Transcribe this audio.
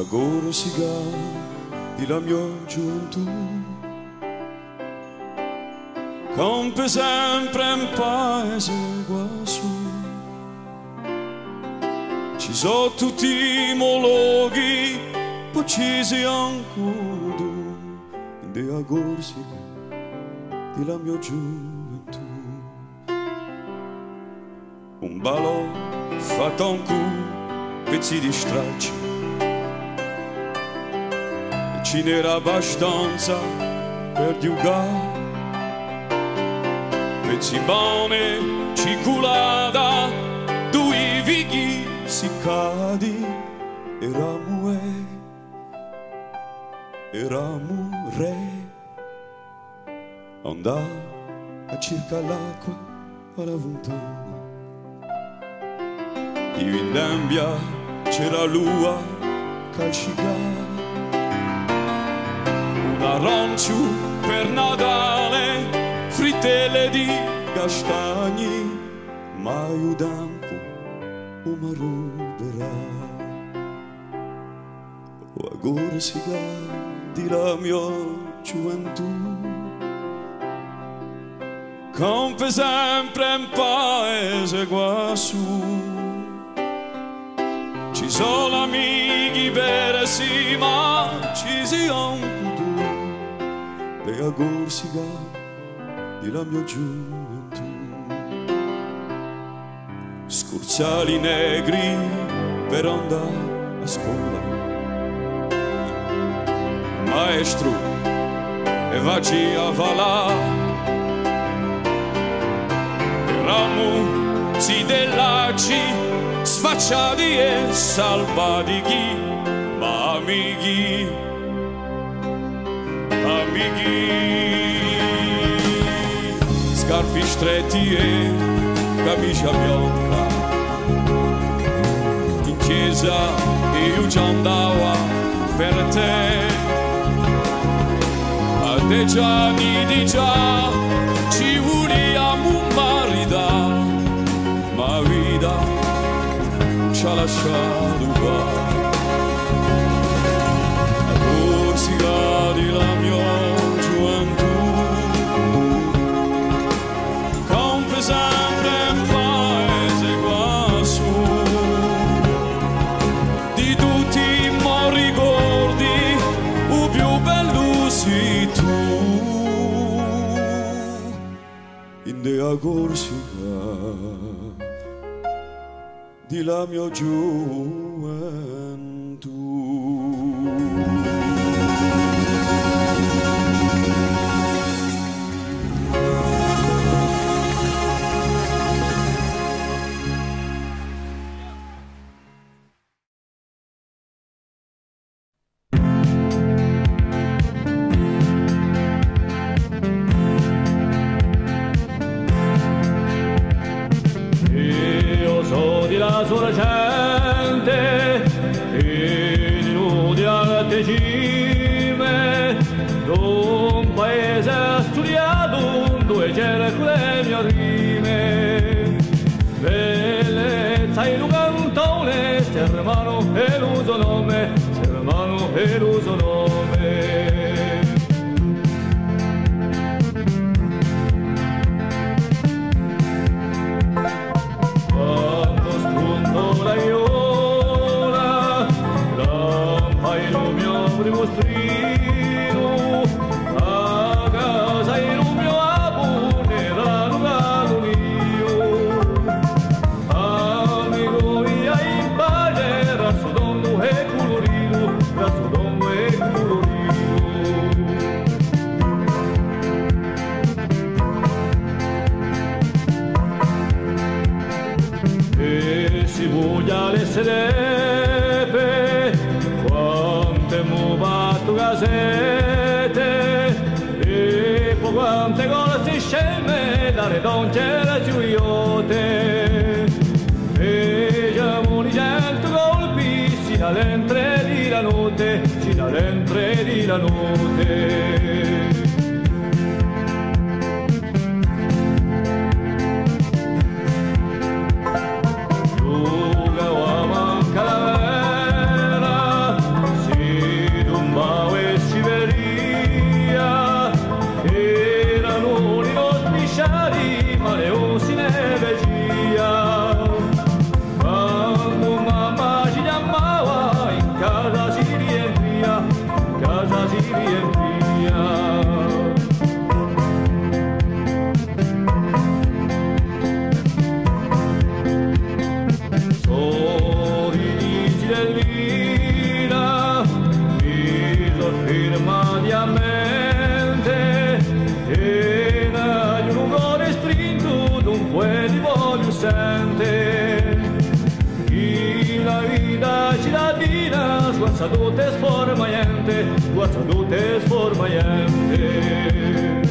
agora si ga di la mia gioventù, compie sempre un paese quassù. Ci sono tutti i omologhi, poi ci si ancora di agora si ga di la mia gioventù. Un ballo fatto ancora pezzi di stracci, ce n'era abbastanza per giocare, pezzi buoni, ciculata, due vighi si cadi, eravamo re, andava a cercare l'acqua alla fontana. Di Vindambia c'era l'ua calcigata, un arancio per Natale, frittelle di castagni, ma io dampo mi ruberà. O agora si di la mia gioventù, compie sempre un paese quassù. Ci sono amici veri sì, ma ci siamo tu, e agora si di la mia gioventù. Scursali negri per andare a scuola, maestro e vacci a valà, eravamo si dell'acci sfacciati e salvatichi, ma amici, scarpi stretti e camicia bianca, in chiesa io ci andavo per te, a 10 anni di già ci vogliamo maritare, ma vita ci ha lasciato qua. Agora si di la mia gioventù, compie sempre un paese quassù, di tutti i miei ricordi il più bello sei tu, in de agora si di la mia gioventù. La sola gente e di nudi al decime d'un paese studiato dove c'era quelle mie rime, bellezza in un cantone, sermano e l'uso nome, sermano e l'uso nome. Mostrino a casa in un mio abone l'anno mio amico via in pace razzo donno e colorito, razzo donno e colorito. E si voglia le selepe mo batto casette e poi quante cose scemme dalle donne la gioiote e siamo di cento colpi si dall'entre di la notte, si dall'entre di la notte. Sorrisi dell'ira, viso firma di mente, e nel lungo sprinto dunque di voglio sente. In la vita cittadina, sua salute sformaiente, sua salute sformaiente.